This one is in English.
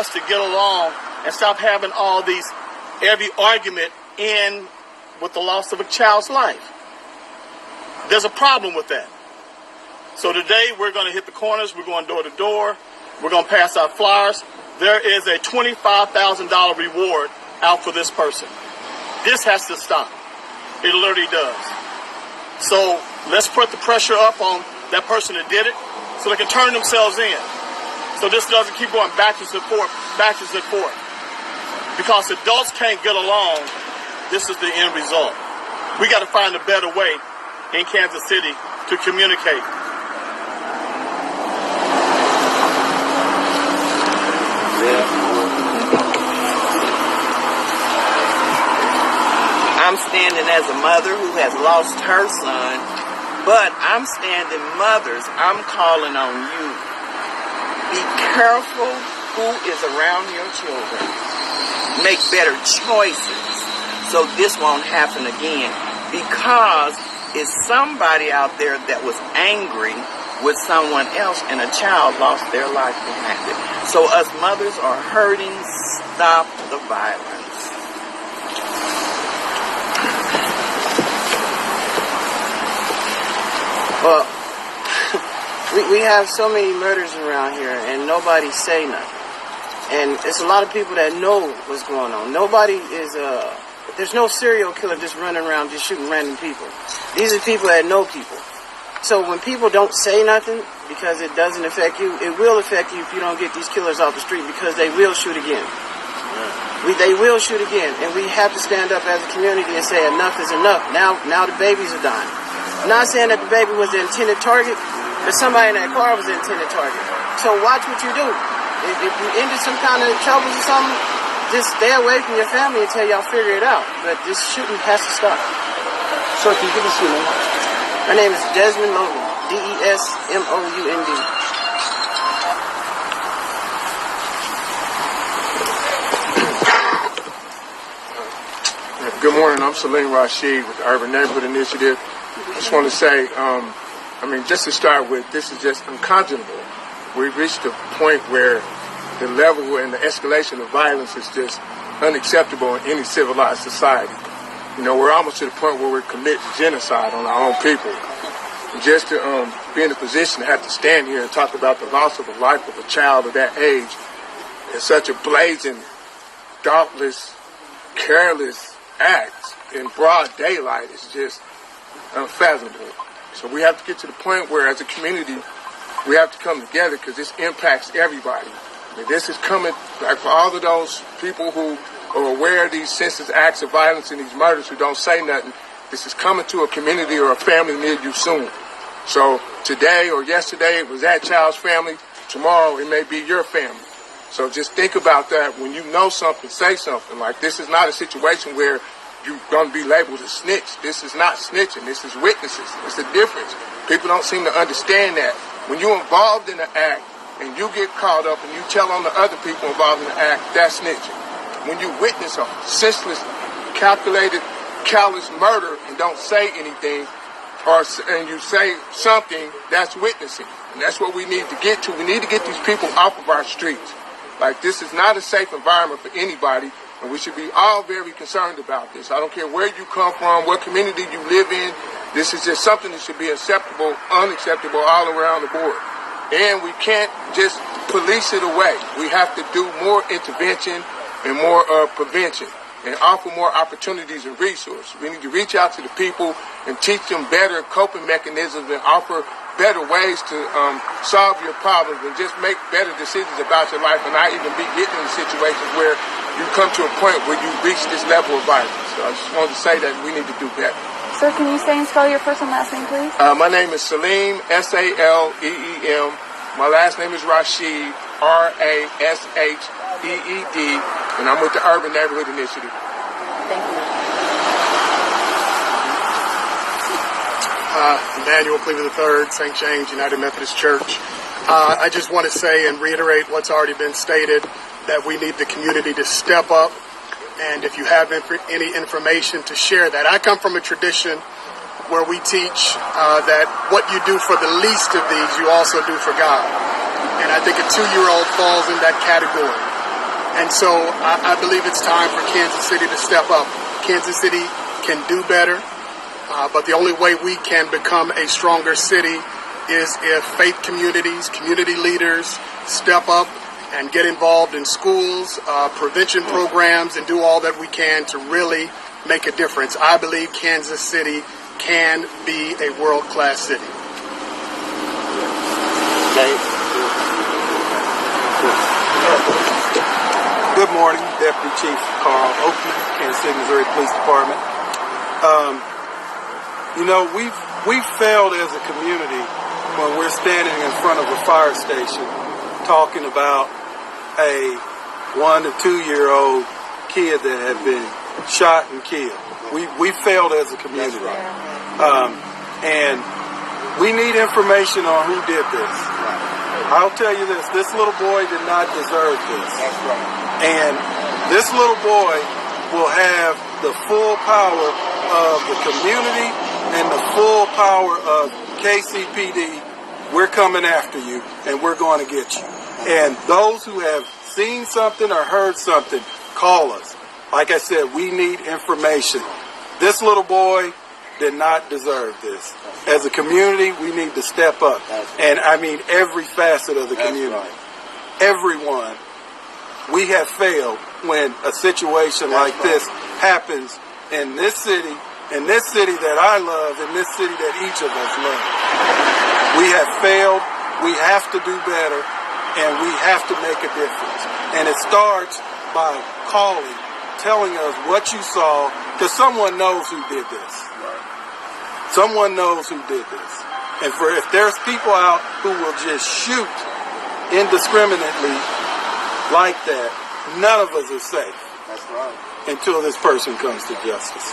us to get along and stop having all these, every argument end with the loss of a child's life. There's a problem with that. So today we're going to hit the corners. We're going door to door. We're going to pass out flyers. There is a $25,000 reward out for this person. This has to stop. It literally does. So let's put the pressure up on that person that did it so they can turn themselves in. So this doesn't keep going backwards and forth, backwards and forth. Because adults can't get along, this is the end result. We got to find a better way in Kansas City to communicate. I'm standing as a mother who has lost her son, but I'm standing mothers. I'm calling on you. Be careful who is around your children. Make better choices so this won't happen again, because it's somebody out there that was angry with someone else and a child lost their life behind it. So us mothers are hurting. Stop the violence. Well, we have so many murders around here and nobody say nothing. And it's a lot of people that know what's going on. Nobody is, there's no serial killer just running around just shooting random people. These are people that know people. So when people don't say nothing because it doesn't affect you, it will affect you if you don't get these killers off the street, because they will shoot again. They will shoot again. And we have to stand up as a community and say enough is enough. Now the babies are dying. I'm not saying that the baby was the intended target, but somebody in that car was the intended target. So watch what you do. If you ended some kind of troubles or something, just stay away from your family until y'all figure it out. But this shooting has to stop. Sir, can you give us your name? My name is Desmond Logan, Desmond. Good morning. I'm Salim Rashid with the Urban Neighborhood Initiative. I just want to say, just to start with, this is just unconscionable. We've reached a point where the level and the escalation of violence is just unacceptable in any civilized society. You know, we're almost to the point where we're committing genocide on our own people. And just to be in a position to have to stand here and talk about the loss of the life of a child of that age in such a blazing, thoughtless, careless act in broad daylight is just unfathomable. So we have to get to the point where, as a community, we have to come together, because this impacts everybody. I mean, this is coming, like, for all of those people who are aware of these senseless acts of violence and these murders who don't say nothing. This is coming to a community or a family near you soon. So today or yesterday it was that child's family. Tomorrow it may be your family. So just think about that. When you know something, say something. Like, this is not a situation where you're going to be labeled a snitch. This is not snitching. This is witnesses. It's the difference. People don't seem to understand that. When you're involved in an act and you get caught up and you tell on the other people involved in the act, that's snitching. When you witness a senseless, calculated, callous murder and don't say anything, and you say something, that's witnessing. And that's what we need to get to. We need to get these people off of our streets. Like, this is not a safe environment for anybody, and we should be all very concerned about this. I don't care where you come from, what community you live in. This is just something that should be acceptable, unacceptable all around the board. And we can't just police it away. We have to do more intervention and more prevention, and offer more opportunities and resources. We need to reach out to the people and teach them better coping mechanisms and offer better ways to solve your problems and just make better decisions about your life, and not even be getting in situations where you come to a point where you reach this level of violence. So I just wanted to say that we need to do better. Sir, can you say and spell your first and last name, please? My name is Salim, Saleem. My last name is Rashid, Rasheed, and I'm with the Urban Neighborhood Initiative. Thank you. Emmanuel Cleveland III, St. James United Methodist Church. I just want to say and reiterate what's already been stated, that we need the community to step up, and if you have any information, to share that. I come from a tradition where we teach that what you do for the least of these, you also do for God. And I think a 2-year-old falls in that category. And so I believe it's time for Kansas City to step up. Kansas City can do better, but the only way we can become a stronger city is if faith communities, community leaders step up and get involved in schools, prevention programs, and do all that we can to really make a difference. I believe Kansas City can be a world-class city. Good morning, Deputy Chief Carl Oakley, Kansas City, Missouri Police Department. We've failed as a community when we're standing in front of a fire station talking about a 1 to 2 year old kid that had been shot and killed. We failed as a community. And we need information on who did this. I'll tell you this little boy did not deserve this. That's right. And this little boy will have the full power of the community and the full power of KCPD. We're coming after you, and we're going to get you. And those who have seen something or heard something, call us. Like I said, we need information. This little boy did not deserve this. As a community, we need to step up. And I mean every facet of the community. Everyone. We have failed when a situation like this happens in this city that I love, in this city that each of us love. We have failed. We have to do better, and we have to make a difference. And it starts by calling, telling us what you saw, because someone knows who did this. Someone knows who did this. And if there's people out who will just shoot indiscriminately like that, none of us are safe. That's right. Until this person comes to justice.